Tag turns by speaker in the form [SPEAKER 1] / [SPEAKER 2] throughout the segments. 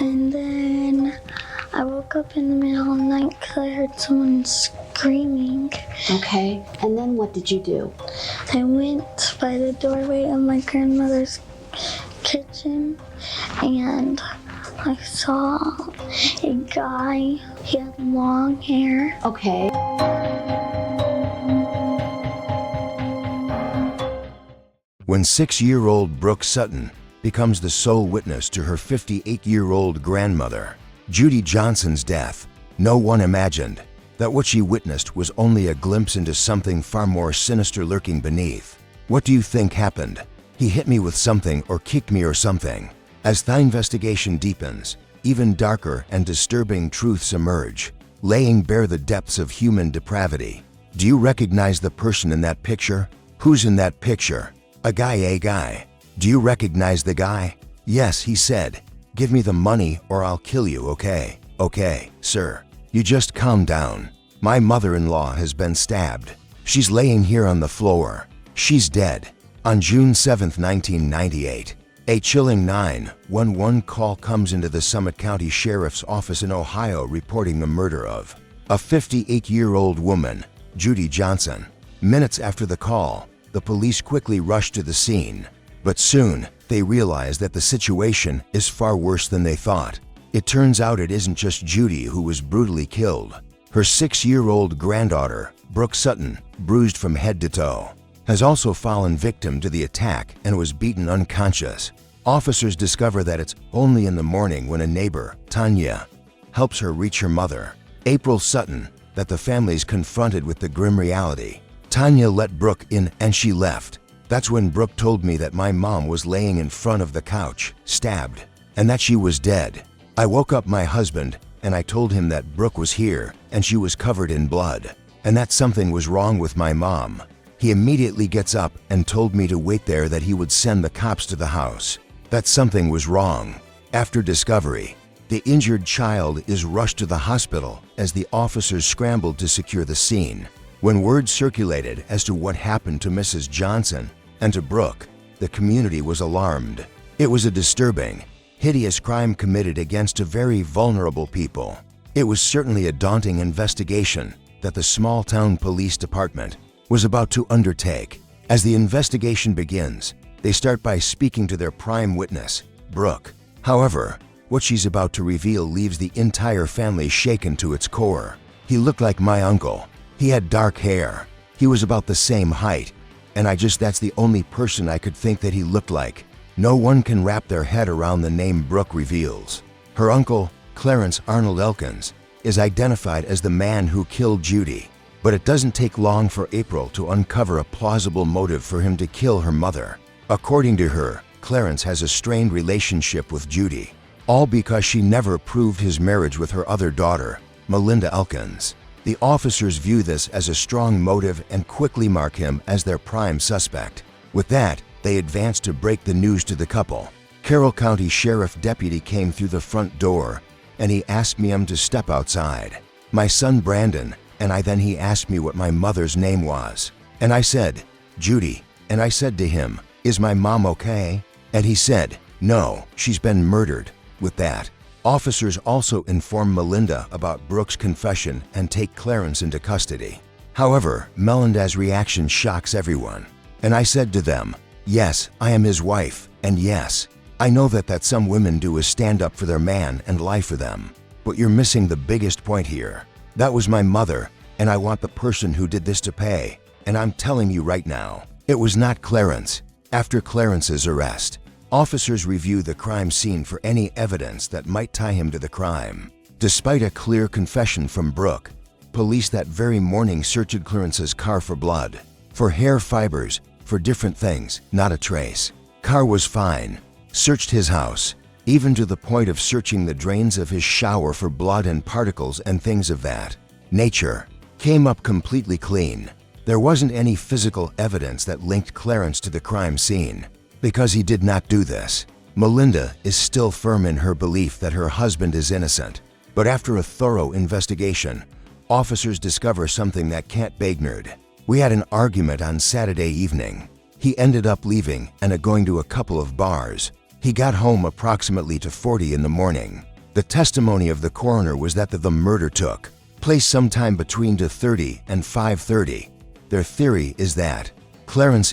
[SPEAKER 1] And then I woke up in the middle of the night because I heard someone screaming.
[SPEAKER 2] Okay, and then what did you do?
[SPEAKER 1] I went by the doorway of my grandmother's kitchen and I saw a guy. He had long hair.
[SPEAKER 2] Okay.
[SPEAKER 3] When 6-year-old Brooke Sutton becomes the sole witness to her 58-year-old grandmother, Judy Johnson's death, no one imagined that what she witnessed was only a glimpse into something far more sinister lurking beneath. What do you think happened? He hit me with something or kicked me or something. As the investigation deepens, even darker and disturbing truths emerge, laying bare the depths of human depravity. Do you recognize the person in that picture? Who's in that picture? A guy. Do you recognize the guy? Yes, he said, "Give me the money or I'll kill you, okay? Okay, sir. You just calm down. My mother-in-law has been stabbed. She's laying here on the floor. She's dead." On June 7, 1998, a chilling 911 call comes into the Summit County Sheriff's Office in Ohio reporting the murder of a 58-year-old woman, Judy Johnson. Minutes after the call, the police quickly rush to the scene, but soon they realize that the situation is far worse than they thought. It turns out it isn't just Judy who was brutally killed. Her 6-year-old granddaughter, Brooke Sutton, bruised from head to toe, has also fallen victim to the attack and was beaten unconscious. Officers discover that it's only in the morning when a neighbor, Tanya, helps her reach her mother, April Sutton, that the family's confronted with the grim reality. Tanya let Brooke in and she left. That's when Brooke told me that my mom was laying in front of the couch, stabbed, and that she was dead. I woke up my husband and I told him that Brooke was here and she was covered in blood, and that something was wrong with my mom. He immediately gets up and told me to wait there, that he would send the cops to the house, that something was wrong. After discovery, the injured child is rushed to the hospital as the officers scrambled to secure the scene. When word circulated as to what happened to Mrs. Johnson and to Brooke, the community was alarmed. It was a disturbing, hideous crime committed against a very vulnerable people. It was certainly a daunting investigation that the small-town police department was about to undertake. As the investigation begins, they start by speaking to their prime witness, Brooke. However, what she's about to reveal leaves the entire family shaken to its core. He looked like my uncle. He had dark hair. He was about the same height. And that's the only person I could think that he looked like. No one can wrap their head around the name Brooke reveals. Her uncle, Clarence Elkins, is identified as the man who killed Judy. But it doesn't take long for April to uncover a plausible motive for him to kill her mother. According to her, Clarence has a strained relationship with Judy, all because she never approved his marriage with her other daughter, Melinda Elkins. The officers view this as a strong motive and quickly mark him as their prime suspect. With that, they advance to break the news to the couple. Carroll County Sheriff Deputy came through the front door and he asked me to step outside. My son Brandon, and then he asked me what my mother's name was. And I said, "Judy." And I said to him, "Is my mom okay?" And he said, "No, she's been murdered." With that, officers also inform Melinda about Brooke's confession and take Clarence into custody. However, Melinda's reaction shocks everyone. And I said to them, "Yes, I am his wife, and yes, I know that some women do is stand up for their man and lie for them. But you're missing the biggest point here. That was my mother, and I want the person who did this to pay. And I'm telling you right now, it was not Clarence." After Clarence's arrest, officers review the crime scene for any evidence that might tie him to the crime. Despite a clear confession from Brooke, police that very morning searched Clarence's car for blood, for hair fibers, for different things, not a trace. Car was fine. Searched his house, even to the point of searching the drains of his shower for blood and particles and things of that nature. Came up completely clean. There wasn't any physical evidence that linked Clarence to the crime scene, because he did not do this. Melinda is still firm in her belief that her husband is innocent, but after a thorough investigation, officers discover something that can't be ignored. "We had an argument on Saturday evening. He ended up leaving and going to a couple of bars. He got home approximately to 40 in the morning. The testimony of the coroner was that the murder took place sometime between 2:30 and 5:30. Their theory is that Clarence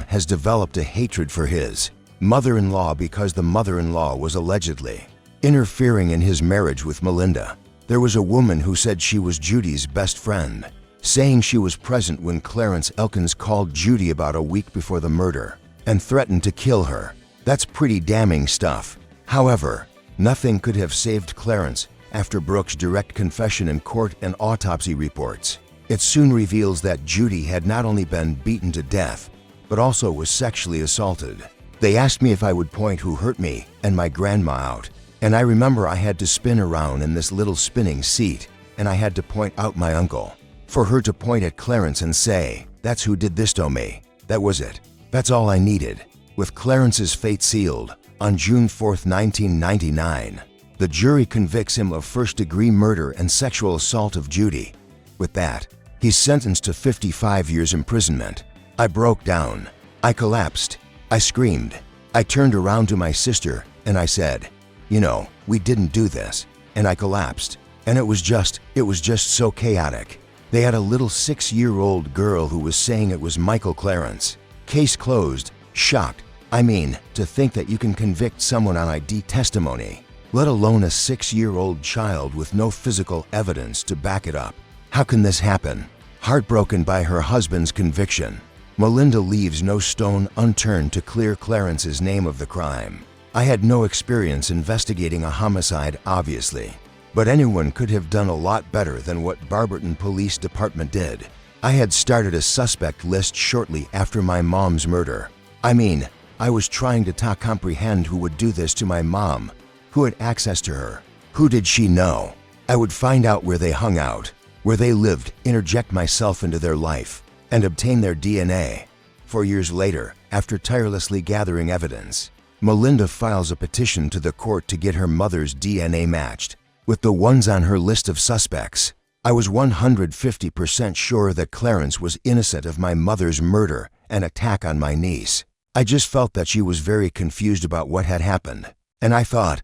[SPEAKER 3] has developed a hatred for his mother-in-law because the mother-in-law was allegedly interfering in his marriage with Melinda. There was a woman who said she was Judy's best friend, saying she was present when Clarence Elkins called Judy about a week before the murder and threatened to kill her. That's pretty damning stuff. However, nothing could have saved Clarence after Brooke's direct confession in court and autopsy reports. It soon reveals that Judy had not only been beaten to death, but also was sexually assaulted. They asked me if I would point who hurt me and my grandma out, and I remember I had to spin around in this little spinning seat, and I had to point out my uncle. For her to point at Clarence and say, "That's who did this to me." That was it. That's all I needed. With Clarence's fate sealed, on June 4, 1999, the jury convicts him of first-degree murder and sexual assault of Judy. With that, he's sentenced to 55 years imprisonment. I broke down. I collapsed. I screamed. I turned around to my sister and I said, "You know, we didn't do this." And I collapsed. And it was just so chaotic. They had a little 6-year-old girl who was saying it was Michael Clarence. Case closed. Shocked. I mean, to think that you can convict someone on ID testimony, let alone a 6-year-old child with no physical evidence to back it up. How can this happen? Heartbroken by her husband's conviction, Melinda leaves no stone unturned to clear Clarence's name of the crime. I had no experience investigating a homicide, obviously, but anyone could have done a lot better than what Barberton Police Department did. I had started a suspect list shortly after my mom's murder. I mean, I was trying to comprehend who would do this to my mom, who had access to her. Who did she know? I would find out where they hung out, where they lived, interject myself into their life, and obtain their DNA. 4 years later, after tirelessly gathering evidence, Melinda files a petition to the court to get her mother's DNA matched with the ones on her list of suspects. I was 150% sure that Clarence was innocent of my mother's murder and attack on my niece. I just felt that she was very confused about what had happened. And I thought,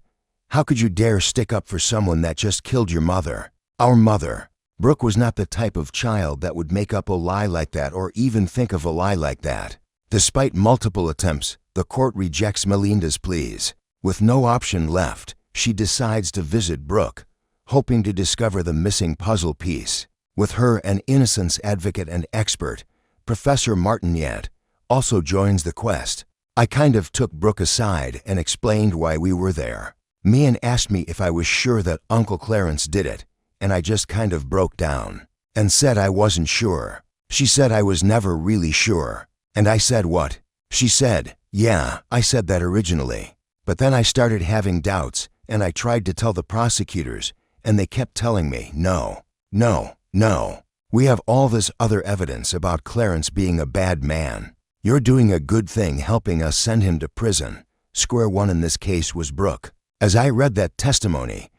[SPEAKER 3] how could you dare stick up for someone that just killed your mother? Our mother. Brooke was not the type of child that would make up a lie like that or even think of a lie like that. Despite multiple attempts, the court rejects Melinda's pleas. With no option left, she decides to visit Brooke, hoping to discover the missing puzzle piece. With her, an innocence advocate and expert, Professor Martinet, also joins the quest. I kind of took Brooke aside and explained why we were there. Mian asked me if I was sure that Uncle Clarence did it, and I just kind of broke down and said I wasn't sure. She said I was never really sure. And I said, "What?" She said, "Yeah, I said that originally. But then I started having doubts, and I tried to tell the prosecutors, and they kept telling me, no, no, no. We have all this other evidence about Clarence being a bad man. You're doing a good thing helping us send him to prison." Square one in this case was Brooke. As I read that testimony,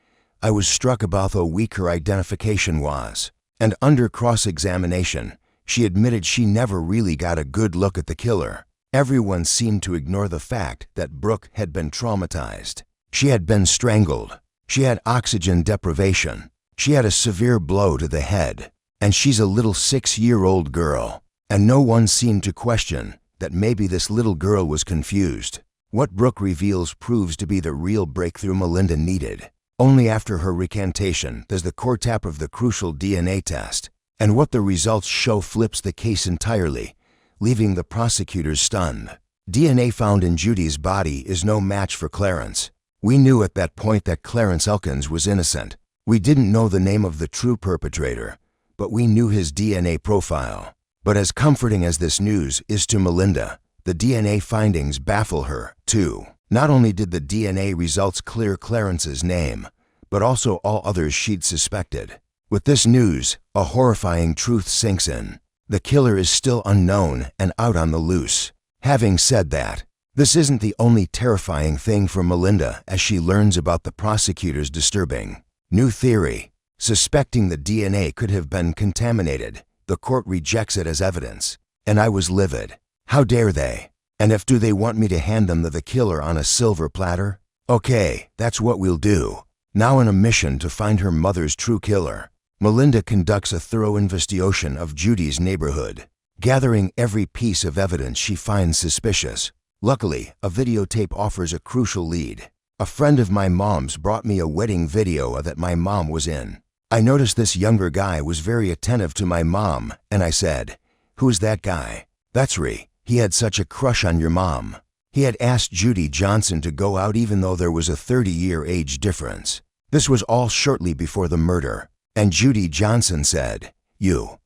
[SPEAKER 3] I was struck about how weak her identification was. And under cross-examination, she admitted she never really got a good look at the killer. Everyone seemed to ignore the fact that Brooke had been traumatized. She had been strangled. She had oxygen deprivation. She had a severe blow to the head. And she's a little 6-year-old girl. And no one seemed to question that maybe this little girl was confused. What Brooke reveals proves to be the real breakthrough Melinda needed. Only after her recantation does the court tap of the crucial DNA test. And what the results show flips the case entirely, leaving the prosecutors stunned. DNA found in Judy's body is no match for Clarence. We knew at that point that Clarence Elkins was innocent. We didn't know the name of the true perpetrator, but we knew his DNA profile. But as comforting as this news is to Melinda, the DNA findings baffle her, too. Not only did the DNA results clear Clarence's name, but also all others she'd suspected. With this news, a horrifying truth sinks in. The killer is still unknown and out on the loose. Having said that, this isn't the only terrifying thing for Melinda as she learns about the prosecutor's disturbing new theory. Suspecting the DNA could have been contaminated, the court rejects it as evidence. And I was livid. How dare they? And if do they want me to hand them the killer on a silver platter? Okay, that's what we'll do. Now on a mission to find her mother's true killer, Melinda conducts a thorough investigation of Judy's neighborhood, gathering every piece of evidence she finds suspicious. Luckily, a videotape offers a crucial lead. A friend of my mom's brought me a wedding video that my mom was in. I noticed this younger guy was very attentive to my mom, and I said, "Who's that guy?" "That's Ree. He had such a crush on your mom." He had asked Judy Johnson to go out even though there was a 30-year age difference. This was all shortly before the murder, and Judy Johnson said, "You